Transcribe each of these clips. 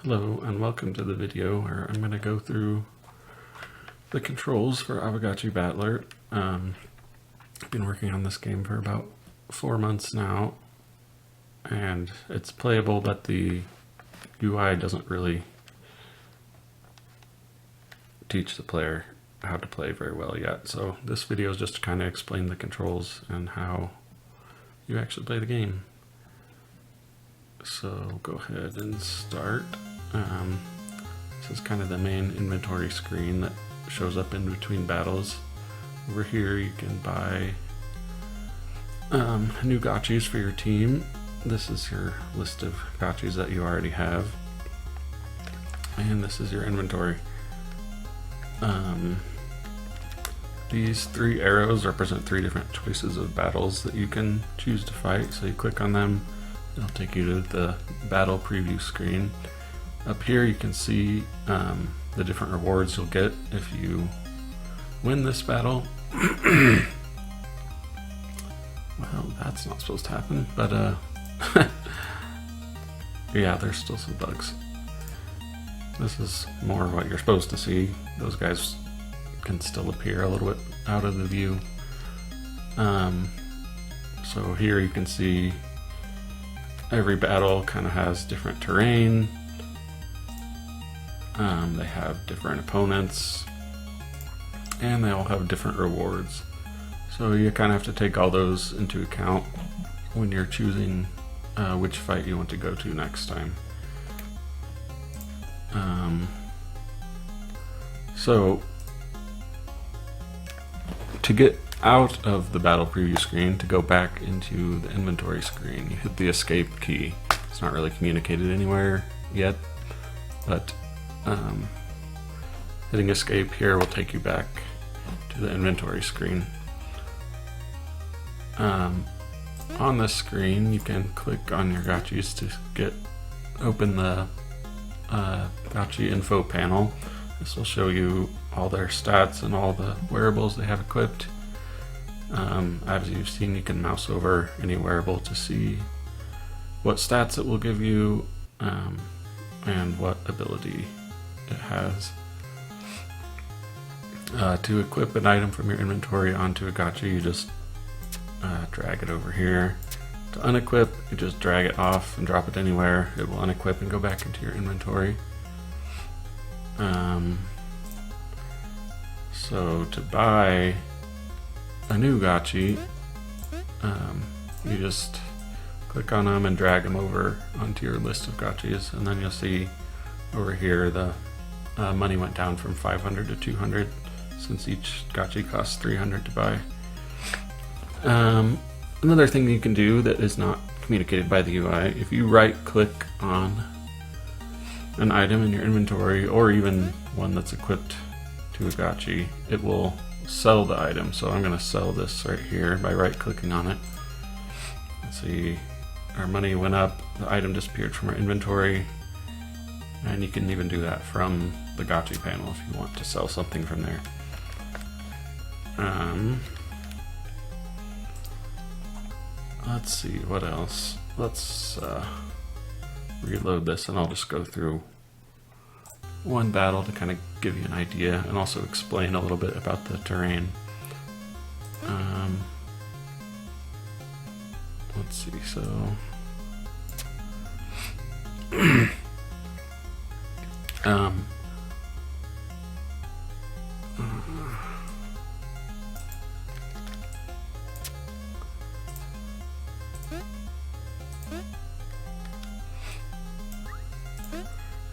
Hello and welcome to the video where I'm going to go through the controls for Aavegotchi Battler. I've been working on this game for about 4 months now, and it's playable, but the UI doesn't really teach the player how to play very well yet. So this video is just to kind of explain the controls and how you actually play the game. So go ahead and start. This is kind of the main inventory screen that shows up in between battles. Over here you can buy new gotchis for your team. This is your list of gotchis that you already have. And this is your inventory. These 3 arrows represent 3 different choices of battles that you can choose to fight. So you click on them, it'll take you to the battle preview screen. Up here you can see the different rewards you'll get if you win this battle. Well, that's not supposed to happen, but yeah, there's still some bugs. This is more what you're supposed to see. Those guys can still appear a little bit out of the view. So here you can see every battle kind of has different terrain. They have different opponents, and they all have different rewards. So you kind of have to take all those into account when you're choosing which fight you want to go to next time. So to get out of the battle preview screen, to go back into the inventory screen, you hit the escape key. It's not really communicated anywhere yet, but hitting escape here will take you back to the inventory screen. On this screen you can click on your gotchis to open the gotchi info panel. This will show you all their stats and all the wearables they have equipped. As you've seen, you can mouse over any wearable to see what stats it will give you and what ability it has. To equip an item from your inventory onto a gotchi, you just drag it over here. To unequip, you just drag it off and drop it anywhere. It will unequip and go back into your inventory. So to buy a new gotchi, you just click on them and drag them over onto your list of gotchis, and then you'll see over here the money went down from 500 to 200 since each gotchi costs 300 to buy. Another thing you can do that is not communicated by the UI, if you right click on an item in your inventory, or even one that's equipped to a gotchi, it will sell the item. So I'm going to sell this right here by right clicking on it. Let's see, our money went up, the item disappeared from our inventory, and you can even do that from the gotchi panel if you want to sell something from there. Let's see, what else? Let's reload this, and I'll just go through one battle to kind of give you an idea and also explain a little bit about the terrain. Let's see, so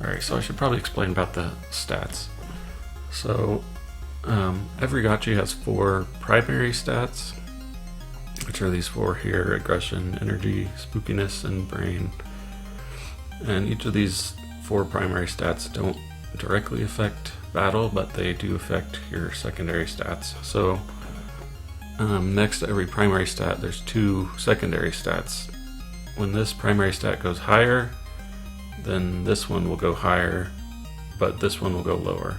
alright, so I should probably explain about the stats. So every gotchi has 4 primary stats, which are these 4 here: aggression, energy, spookiness, and brain. And each of these 4 primary stats don't directly affect battle, but they do affect your secondary stats. So next to every primary stat there's 2 secondary stats. When this primary stat goes higher, then this one will go higher, but this one will go lower.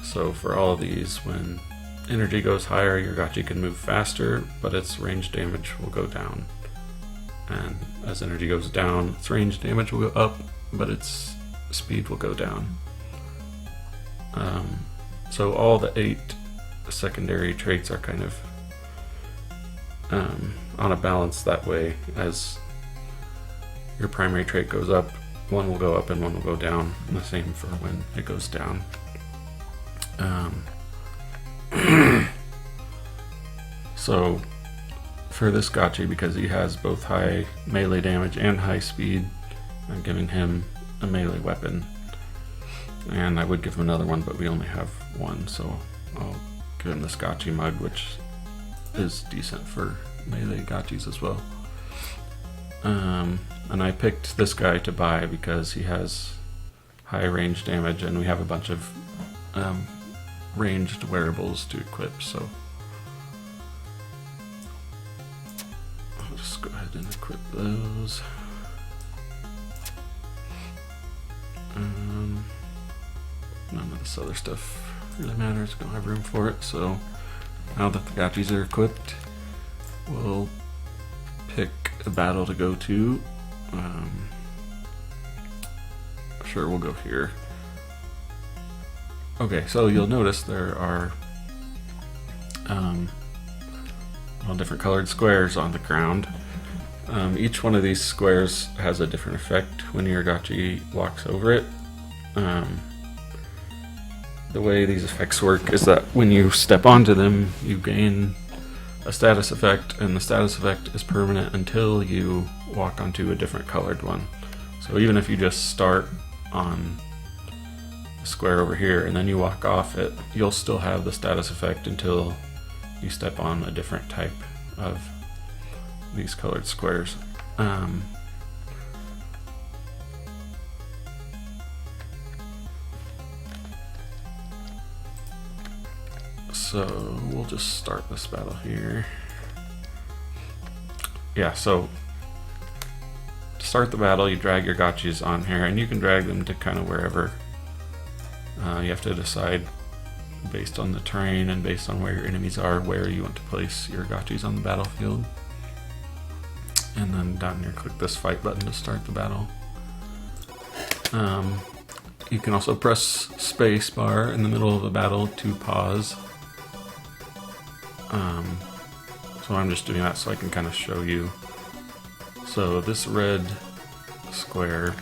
So for all of these, when energy goes higher, your gotchi can move faster, but its range damage will go down. And as energy goes down, its range damage will go up, but its speed will go down. So all the 8 secondary traits are kind of on a balance that way. As your primary trait goes up, one will go up and one will go down, and the same for when it goes down. So for this Gotchi, because he has both high melee damage and high speed, I'm giving him a melee weapon. And I would give him another one, but we only have one, so I'll give him this Gotchi mug, which is decent for melee Gotchis as well. And I picked this guy to buy because he has high range damage, and we have a bunch of ranged wearables to equip, so I'll just go ahead and equip those. None of this other stuff really matters, we don't have room for it, so now that the Gotchis are equipped, we'll pick a battle to go to. Sure, we'll go here. Okay, so you'll notice there are all different colored squares on the ground. Each one of these squares has a different effect when your Gotchi walks over it. The way these effects work is that when you step onto them, you gain a status effect, and the status effect is permanent until you walk onto a different colored one. So even if you just start on the square over here and then you walk off it, you'll still have the status effect until you step on a different type of these colored squares. So we'll just start this battle here. Yeah, so to start the battle, you drag your Gotchis on here, and you can drag them to kind of wherever. You have to decide based on the terrain and based on where your enemies are, where you want to place your Gotchis on the battlefield. And then down here, click this fight button to start the battle. You can also press space bar in the middle of the battle to pause. So I'm just doing that so I can kind of show you. So this red square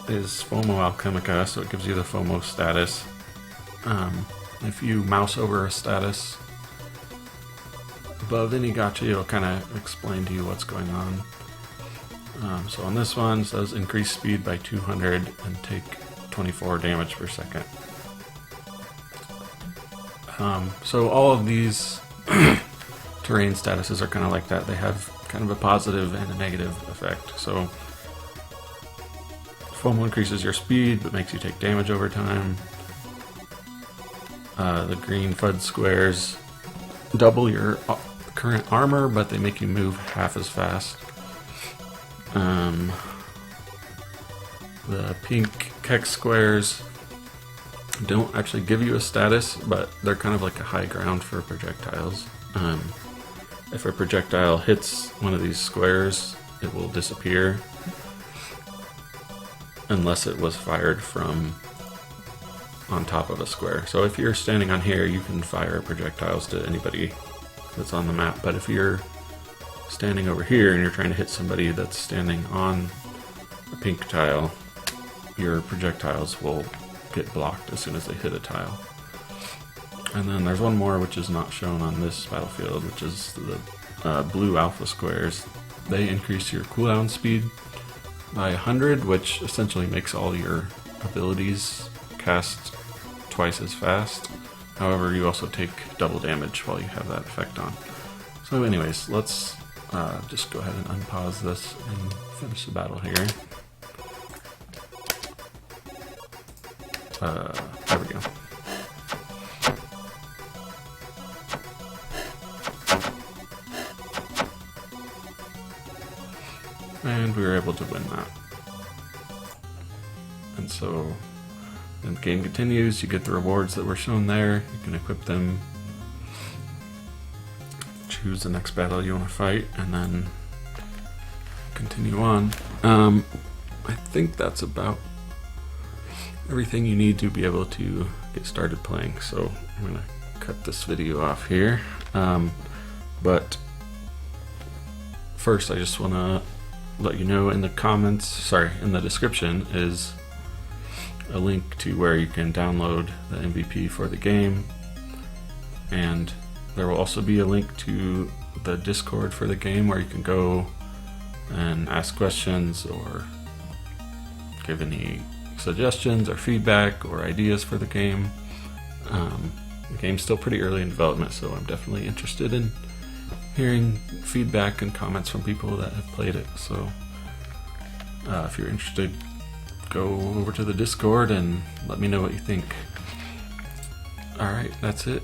is FOMO Alchemica, so it gives you the FOMO status. If you mouse over a status above any Gotchi, it'll kind of explain to you what's going on. So on this one, it says increase speed by 200 and take 24 damage per second. So all of these terrain statuses are kind of like that. They have kind of a positive and a negative effect. So FOMO increases your speed but makes you take damage over time. The green FUD squares double your current armor, but they make you move half as fast. The pink Keck squares don't actually give you a status, but they're kind of like a high ground for projectiles. If a projectile hits one of these squares, it will disappear unless it was fired from on top of a square. So if you're standing on here, you can fire projectiles to anybody that's on the map, but if you're standing over here and you're trying to hit somebody that's standing on a pink tile, your projectiles will get blocked as soon as they hit a tile. And then there's one more which is not shown on this battlefield, which is the blue alpha squares. They increase your cooldown speed by 100, which essentially makes all your abilities cast twice as fast. However, you also take double damage while you have that effect on. So anyways, let's just go ahead and unpause this and finish the battle here. There we go. And we were able to win that. And so then the game continues, you get the rewards that were shown there, you can equip them, choose the next battle you want to fight, and then continue on. I think that's about everything you need to be able to get started playing. So I'm gonna cut this video off here. But first, I just want to let you know in the in the description is a link to where you can download the MVP for the game, and there will also be a link to the Discord for the game where you can go and ask questions or give any suggestions or feedback or ideas for the game. The game's still pretty early in development, so I'm definitely interested in hearing feedback and comments from people that have played it. So if you're interested, go over to the Discord and let me know what you think. Alright, that's it.